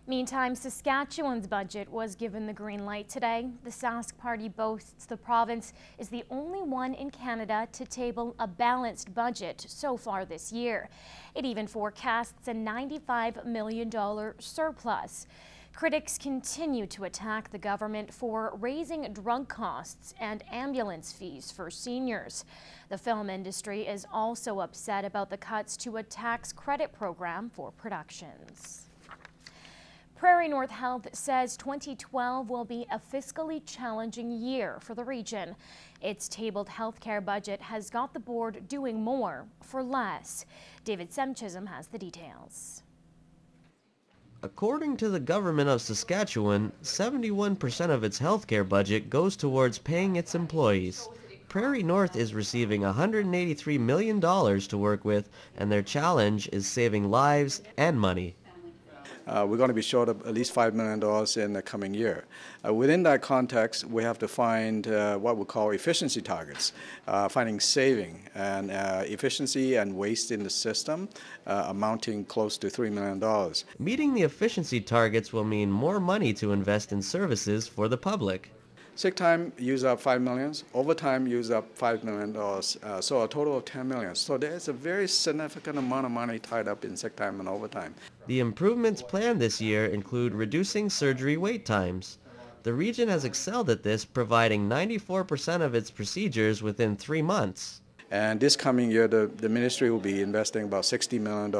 Meantime, Saskatchewan's budget was given the green light today. The Sask Party boasts the province is the only one in Canada to table a balanced budget so far this year. It even forecasts a $95 million surplus. Critics continue to attack the government for raising drug costs and ambulance fees for seniors. The film industry is also upset about the cuts to a tax credit program for productions. Prairie North Health says 2012 will be a fiscally challenging year for the region. Its tabled healthcare budget has got the board doing more for less. David Semchism has the details. According to the government of Saskatchewan, 71% of its healthcare budget goes towards paying its employees. Prairie North is receiving $183 million to work with, and their challenge is saving lives and money. We're going to be short of at least $5 million in the coming year. Within that context, we have to find what we call efficiency targets, finding saving and efficiency and waste in the system amounting close to $3 million. Meeting the efficiency targets will mean more money to invest in services for the public. Sick time use up $5 million, overtime use up $5 million, so a total of $10 million. So there's a very significant amount of money tied up in sick time and overtime. The improvements planned this year include reducing surgery wait times. The region has excelled at this, providing 94% of its procedures within 3 months. And this coming year, the ministry will be investing about $60 million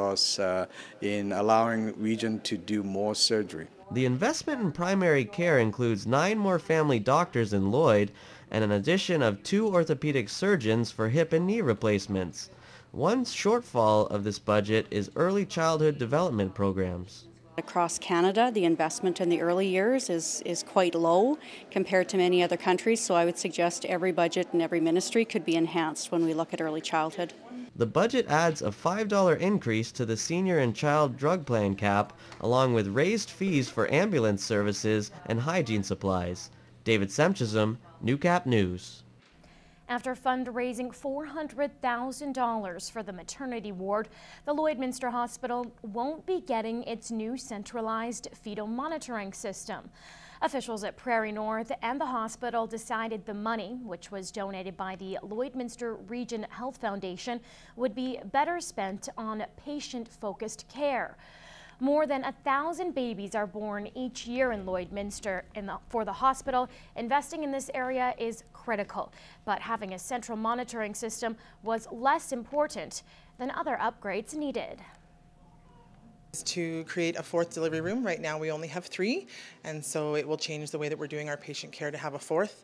in allowing region to do more surgery. The investment in primary care includes 9 more family doctors in Lloyd and an addition of 2 orthopedic surgeons for hip and knee replacements. One shortfall of this budget is early childhood development programs. Across Canada, the investment in the early years is quite low compared to many other countries, so I would suggest every budget and every ministry could be enhanced when we look at early childhood. The budget adds a $5 increase to the senior and child drug plan cap, along with raised fees for ambulance services and hygiene supplies. David Semchism, Newcap News. After fundraising $400,000 for the maternity ward, the Lloydminster Hospital won't be getting its new centralized fetal monitoring system. Officials at Prairie North and the hospital decided the money, which was donated by the Lloydminster Region Health Foundation, would be better spent on patient-focused care. More than 1,000 babies are born each year in Lloydminster. For the hospital, investing in this area is critical, but having a central monitoring system was less important than other upgrades needed. To create a 4th delivery room. Right now we only have 3, and so it will change the way that we're doing our patient care to have a 4th.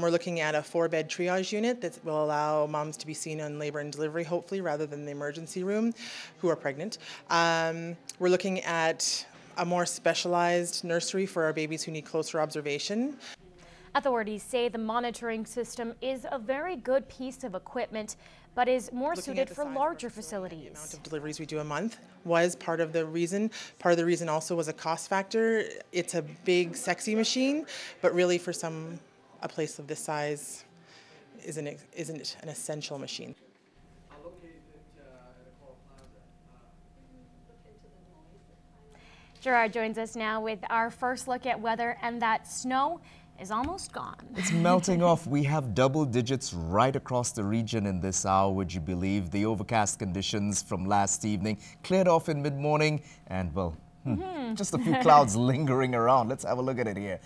We're looking at a 4-bed triage unit that will allow moms to be seen on labor and delivery, hopefully, rather than the emergency room, who are pregnant. We're looking at a more specialized nursery for our babies who need closer observation. Authorities say the monitoring system is a very good piece of equipment, but is more suited for larger facilities. The amount of deliveries we do a month was part of the reason. Part of the reason also was a cost factor. It's a big, sexy machine, but really for a place of this size isn't an essential machine. Gerard joins us now with our first look at weather, and that snow is almost gone. It's melting off. We have double digits right across the region in this hour, would you believe? The overcast conditions from last evening cleared off in mid-morning, and well, just a few clouds lingering around. Let's have a look at it here.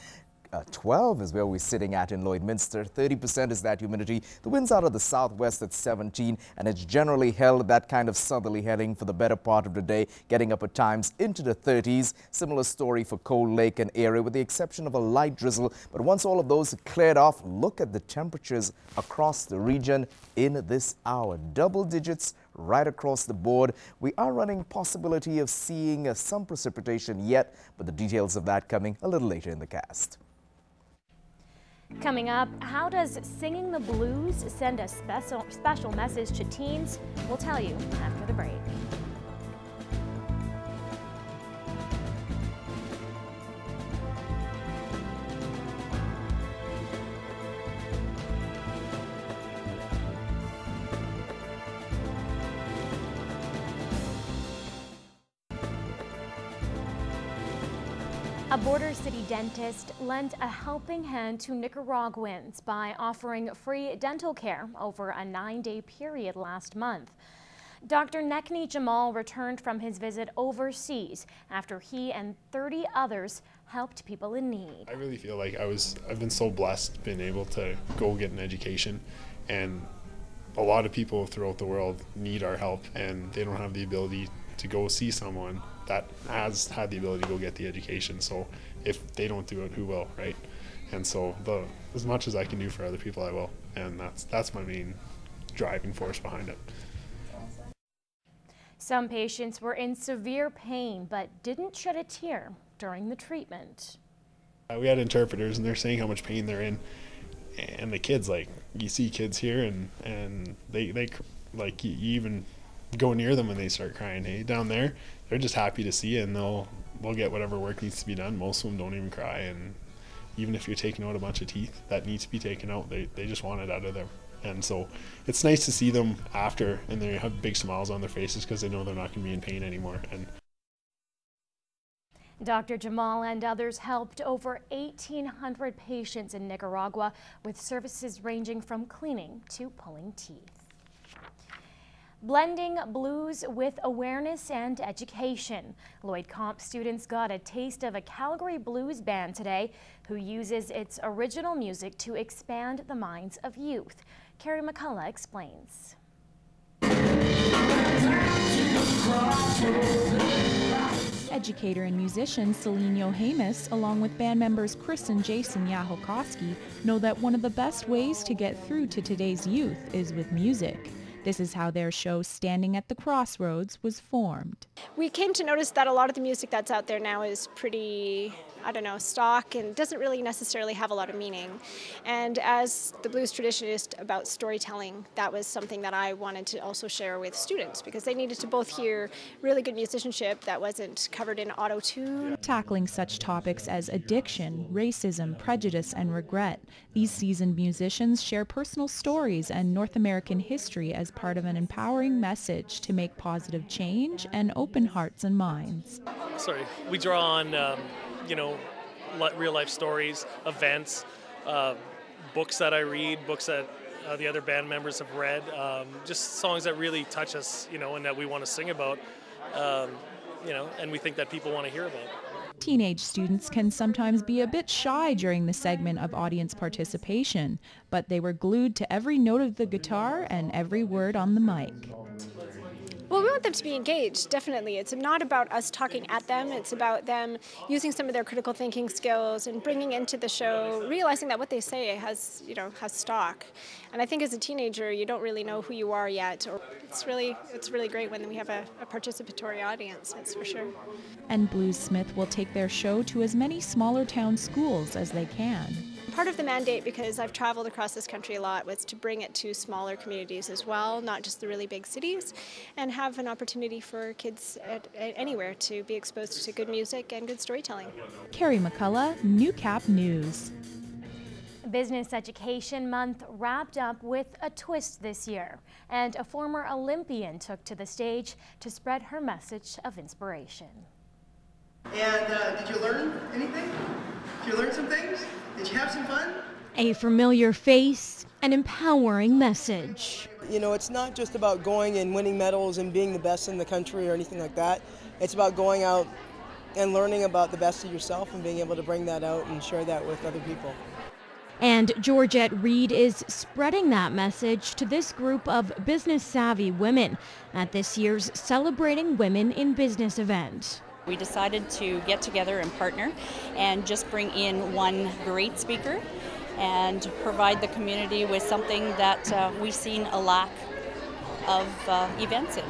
12 is where we're sitting at in Lloydminster. 30% is that humidity. The wind's out of the southwest at 17, and it's generally held that kind of southerly heading for the better part of the day, getting up at times into the 30s. Similar story for Cold Lake and area, with the exception of a light drizzle. But once all of those are cleared off, look at the temperatures across the region in this hour. Double digits right across the board. We are running possibility of seeing some precipitation yet, but the details of that coming a little later in the cast. Coming up, how does singing the blues send a special message to teens? We'll tell you after the break. A border city dentist lent a helping hand to Nicaraguans by offering free dental care over a 9-day period last month. Dr. Nekni Jamal returned from his visit overseas after he and 30 others helped people in need. I really feel like I've been so blessed being able to go get an education, and a lot of people throughout the world need our help and they don't have the ability to go see someone that has had the ability to go get the education. So if they don't do it, who will, right? And so as much as I can do for other people, I will, and that's my main driving force behind it. Some patients were in severe pain but didn't shed a tear during the treatment. We had interpreters and they're saying how much pain they're in, and the kids, like, you see kids here and they like, you even go near them and they start crying. Hey, down there, they're just happy to see you, and they'll get whatever work needs to be done. Most of them don't even cry, and even if you're taking out a bunch of teeth that needs to be taken out, they just want it out of there. And so it's nice to see them after and they have big smiles on their faces because they know they're not going to be in pain anymore. And Dr. Jamal and others helped over 1,800 patients in Nicaragua with services ranging from cleaning to pulling teeth. Blending blues with awareness and education. Lloyd Comp students got a taste of a Calgary blues band today who uses its original music to expand the minds of youth. Carrie McCullough explains. Educator and musician Celine Yohamis, along with band members Chris and Jason Yahokoski, know that one of the best ways to get through to today's youth is with music. This is how their show Standing at the Crossroads was formed. We came to notice that a lot of the music that's out there now is pretty, stock and doesn't really necessarily have a lot of meaning. And as the blues tradition is about storytelling, that was something that I wanted to also share with students because they needed to both hear really good musicianship that wasn't covered in auto-tune. Tackling such topics as addiction, racism, prejudice, and regret, these seasoned musicians share personal stories and North American history as part of an empowering message to make positive change and open hearts and minds. We draw on real life stories, events, books that I read, books that the other band members have read, just songs that really touch us, and that we want to sing about, and we think that people want to hear about. Teenage students can sometimes be a bit shy during the segment of audience participation, but they were glued to every note of the guitar and every word on the mic. Well, we want them to be engaged, definitely. It's not about us talking at them. It's about them using some of their critical thinking skills and bringing into the show, realizing that what they say has stock. And I think as a teenager, you don't really know who you are yet. It's really great when we have a participatory audience, that's for sure. And Bluesmith will take their show to as many smaller town schools as they can. Part of the mandate, because I've traveled across this country a lot, was to bring it to smaller communities as well, not just the really big cities, and have an opportunity for kids anywhere to be exposed to good music and good storytelling. Carrie McCullough, Newcap News. Business Education Month wrapped up with a twist this year, and a former Olympian took to the stage to spread her message of inspiration. And did you learn anything? Did you learn some things? Did you have some fun? A familiar face, an empowering message. It's not just about going and winning medals and being the best in the country or anything like that. It's about going out and learning about the best of yourself and being able to bring that out and share that with other people. And Georgette Reed is spreading that message to this group of business-savvy women at this year's Celebrating Women in Business event. We decided to get together and partner and just bring in one great speaker and provide the community with something that we've seen a lack of events in.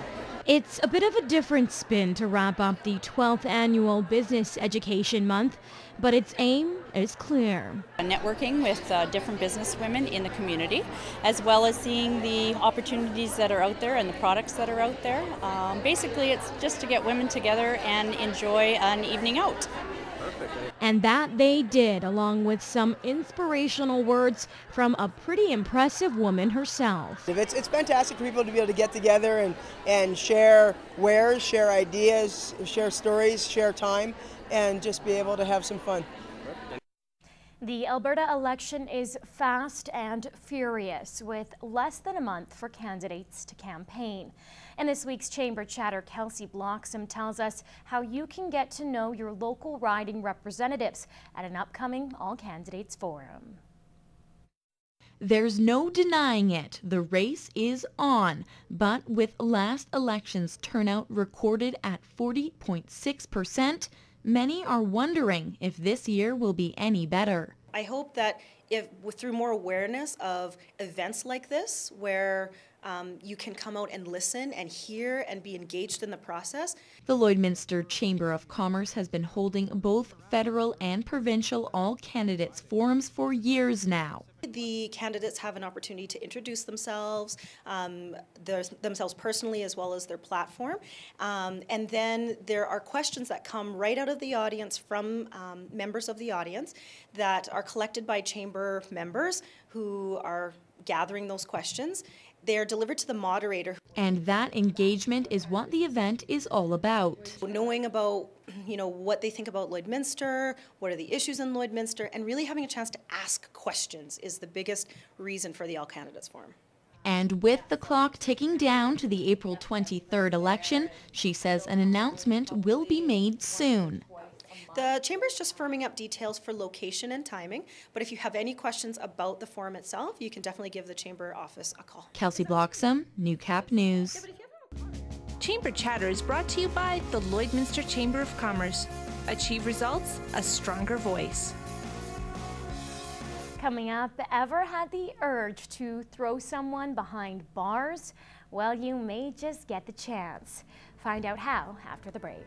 It's a bit of a different spin to wrap up the 12th annual Business Education Month, but its aim is clear. Networking with different business women in the community, as well as seeing the opportunities that are out there and the products that are out there. Basically, it's just to get women together and enjoy an evening out. And that they did, along with some inspirational words from a pretty impressive woman herself. It's fantastic for people to be able to get together and share wares, share ideas, share stories, share time. and just be able to have some fun. The Alberta election is fast and furious, with less than a month for candidates to campaign. In this week's Chamber Chatter, Kelsey Bloxham tells us how you can get to know your local riding representatives at an upcoming All Candidates Forum. There's no denying it, the race is on, but with last election's turnout recorded at 40.6%, many are wondering if this year will be any better. I hope that through more awareness of events like this, where you can come out and listen and hear and be engaged in the process. The Lloydminster Chamber of Commerce has been holding both federal and provincial all-candidates forums for years now. The candidates have an opportunity to introduce themselves, themselves personally as well as their platform. And then there are questions that come right out of the audience from members of the audience that are collected by chamber members who are gathering those questions. They are delivered to the moderator. And that engagement is what the event is all about. Knowing about, what they think about Lloydminster, what are the issues in Lloydminster, and really having a chance to ask questions is the biggest reason for the All Candidates Forum. And with the clock ticking down to the April 23rd election, she says an announcement will be made soon. The Chamber is just firming up details for location and timing, but if you have any questions about the forum itself, you can definitely give the Chamber office a call. Kelsey Bloxham, Newcap News. Chamber Chatter is brought to you by the Lloydminster Chamber of Commerce. Achieve results, a stronger voice. Coming up, ever had the urge to throw someone behind bars? Well, you may just get the chance. Find out how after the break.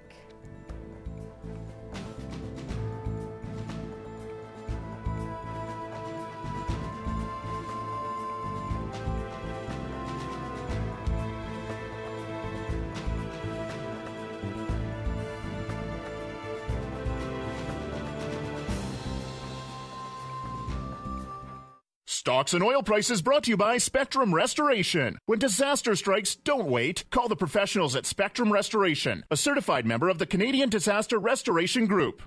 Stocks and oil prices brought to you by Spectrum Restoration. When disaster strikes, don't wait. Call the professionals at Spectrum Restoration, a certified member of the Canadian Disaster Restoration Group.